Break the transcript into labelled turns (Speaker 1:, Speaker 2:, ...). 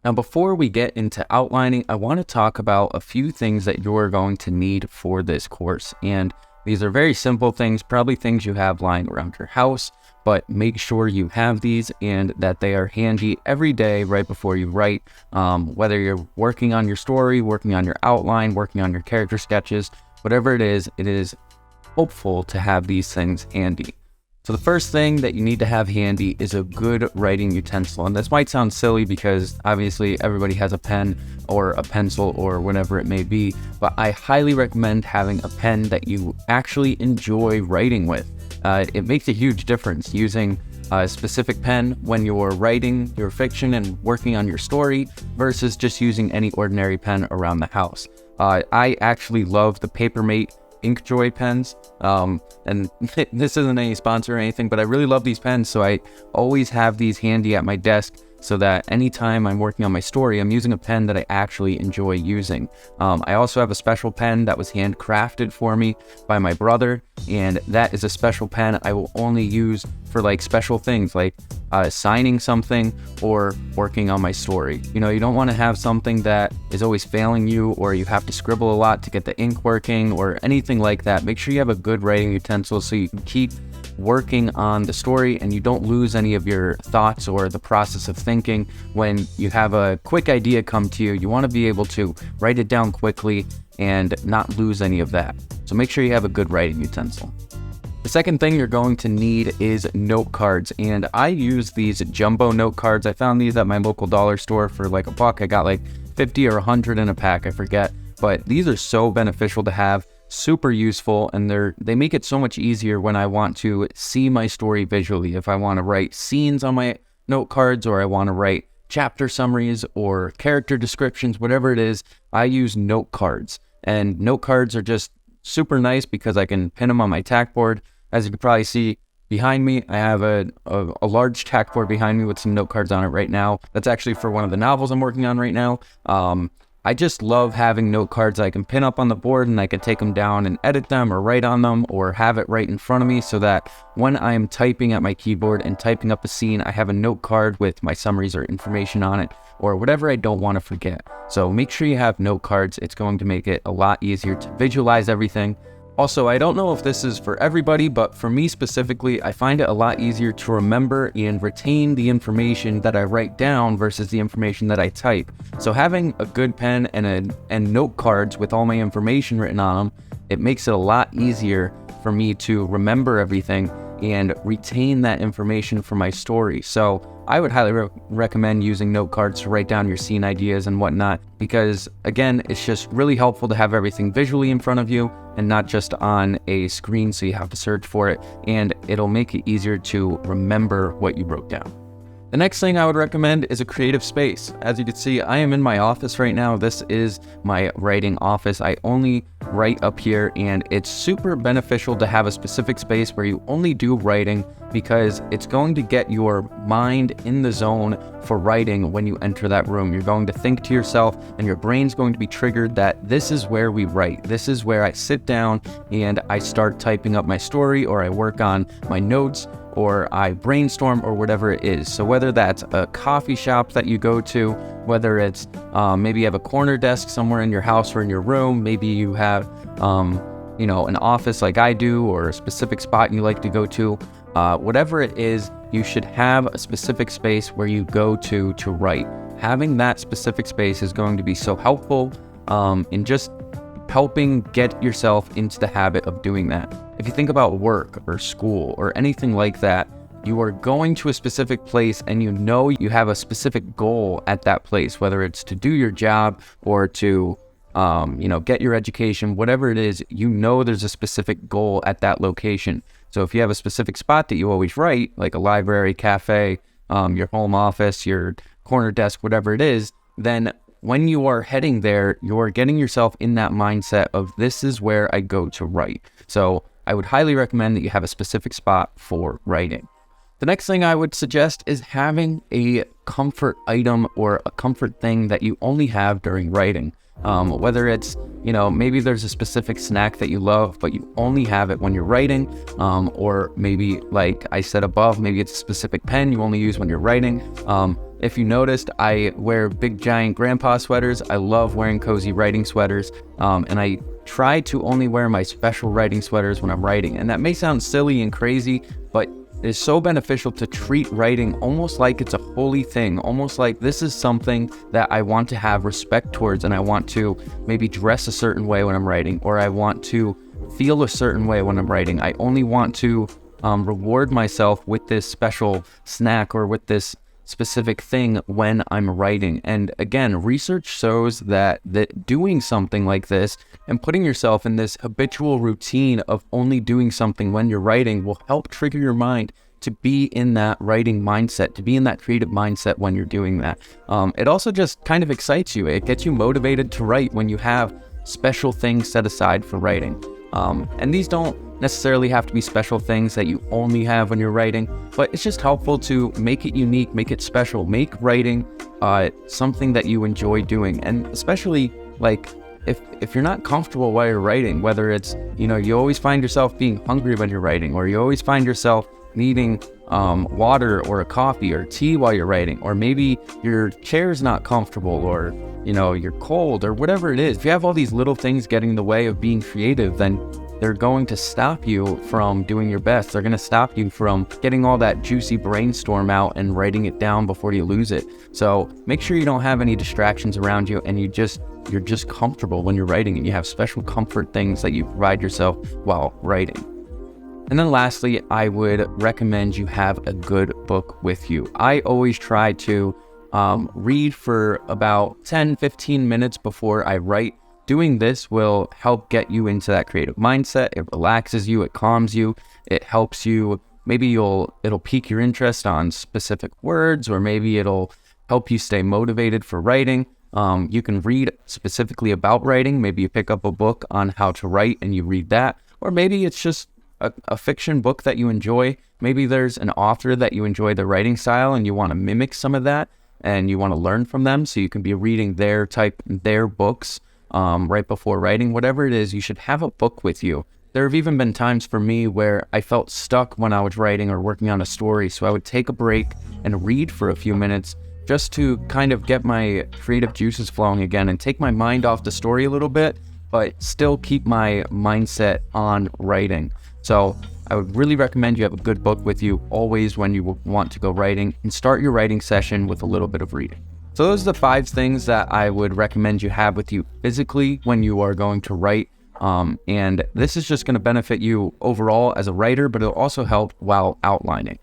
Speaker 1: Now, before we get into outlining, I want to talk about a few things that you're going to need for this course. And these are very simple things, probably things you have lying around your house, but make sure you have these and that they are handy every day right before you write. Whether you're working on your story, working on your outline, working on your character sketches, whatever it is hopeful to have these things handy. So the first thing that you need to have handy is a good writing utensil. And this might sound silly because obviously everybody has a pen or a pencil or whatever it may be, but I highly recommend having a pen that you actually enjoy writing with. It makes a huge difference using a specific pen when you're writing your fiction and working on your story versus just using any ordinary pen around the house. I actually love the Papermate Inkjoy pens, and this isn't any sponsor or anything, but I really love these pens, so I always have these handy at my desk so that anytime I'm working on my story, I'm using a pen that I actually enjoy using. I also have a special pen that was handcrafted for me by my brother, and that is a special pen I will only use for like special things like signing something or working on my story. You know, you don't want to have something that is always failing you, or you have to scribble a lot to get the ink working or anything like that. Make sure you have a good writing utensil so you can keep working on the story and you don't lose any of your thoughts or the process of thinking. When you have a quick idea come to you, you want to be able to write it down quickly and not lose any of that. So make sure you have a good writing utensil. The second thing you're going to need is note cards, and I use these jumbo note cards. I found these at my local dollar store for like $1. I got like 50 or 100 in a pack, I forget, but these are so beneficial to have, super useful, and they make it so much easier when I want to see my story visually. If I want to write scenes on my note cards, or I want to write chapter summaries or character descriptions, whatever it is, I use note cards. And note cards are just super nice because I can pin them on my tack board. As you can probably see behind me, I have a large tack board behind me with some note cards on it right now. That's actually for one of the novels I'm working on right now. I just love having note cards I can pin up on the board, and I can take them down and edit them or write on them or have it right in front of me, so that when I'm typing at my keyboard and typing up a scene, I have a note card with my summaries or information on it or whatever I don't want to forget. So make sure you have note cards. It's going to make it a lot easier to visualize everything. Also, I don't know if this is for everybody, but for me specifically, I find it a lot easier to remember and retain the information that I write down versus the information that I type. So having a good pen and note cards with all my information written on them, it makes it a lot easier for me to remember everything and retain that information for my story. So I would highly recommend using note cards to write down your scene ideas and whatnot, because again, it's just really helpful to have everything visually in front of you and not just on a screen so you have to search for it, and it'll make it easier to remember what you wrote down. The next thing I would recommend is a creative space. As you can see, I am in my office right now. This is my writing office. I only write up here, and it's super beneficial to have a specific space where you only do writing, because it's going to get your mind in the zone for writing when you enter that room. You're going to think to yourself, and your brain's going to be triggered that this is where we write. This is where I sit down and I start typing up my story, or I work on my notes, or I brainstorm, or whatever it is. So whether that's a coffee shop that you go to, whether it's maybe you have a corner desk somewhere in your house or in your room, maybe you have an office like I do, or a specific spot you like to go to, whatever it is, you should have a specific space where you go to write. Having that specific space is going to be so helpful in just helping get yourself into the habit of doing that. If you think about work or school or anything like that, you are going to a specific place and you know you have a specific goal at that place, whether it's to do your job or to get your education, whatever it is, you know there's a specific goal at that location. So if you have a specific spot that you always write, like a library, cafe, your home office, your corner desk, whatever it is, then when you are heading there, you're getting yourself in that mindset of this is where I go to write. So I would highly recommend that you have a specific spot for writing. The next thing I would suggest is having a comfort item or a comfort thing that you only have during writing. Whether it's, maybe there's a specific snack that you love, but you only have it when you're writing, or maybe like I said above, maybe it's a specific pen you only use when you're writing. If you noticed, I wear big giant grandpa sweaters. I love wearing cozy writing sweaters, and I try to only wear my special writing sweaters when I'm writing. And that may sound silly and crazy, but it is so beneficial to treat writing almost like it's a holy thing, almost like this is something that I want to have respect towards, and I want to maybe dress a certain way when I'm writing, or I want to feel a certain way when I'm writing. I only want to reward myself with this special snack or with this specific thing when I'm writing. And again, research shows that doing something like this and putting yourself in this habitual routine of only doing something when you're writing will help trigger your mind to be in that writing mindset, to be in that creative mindset when you're doing that. It also just kind of excites you. It gets you motivated to write when you have special things set aside for writing. And these don't necessarily have to be special things that you only have when you're writing, but it's just helpful to make it unique, make it special, make writing something that you enjoy doing. And especially like if you're not comfortable while you're writing, whether it's, you always find yourself being hungry when you're writing, or you always find yourself needing water or a coffee or tea while you're writing, or maybe your chair's not comfortable, or you're cold, or whatever it is. If you have all these little things getting in the way of being creative, then they're going to stop you from doing your best. They're going to stop you from getting all that juicy brainstorm out and writing it down before you lose it. So make sure you don't have any distractions around you, and you're just comfortable when you're writing, and you have special comfort things that you provide yourself while writing. And then lastly, I would recommend you have a good book with you. I always try to read for about 10-15 minutes before I write. Doing this will help get you into that creative mindset. It relaxes you, it calms you, it helps you. Maybe it'll pique your interest on specific words, or maybe it'll help you stay motivated for writing. You can read specifically about writing. Maybe you pick up a book on how to write and you read that, or maybe it's just a fiction book that you enjoy. Maybe there's an author that you enjoy the writing style and you want to mimic some of that and you want to learn from them, so you can be reading their books right before writing. Whatever it is, you should have a book with you. There have even been times for me where I felt stuck when I was writing or working on a story, so I would take a break and read for a few minutes just to kind of get my creative juices flowing again and take my mind off the story a little bit, but still keep my mindset on writing. So I would really recommend you have a good book with you always when you want to go writing, and start your writing session with a little bit of reading. So those are the 5 things that I would recommend you have with you physically when you are going to write. And this is just going to benefit you overall as a writer, but it'll also help while outlining.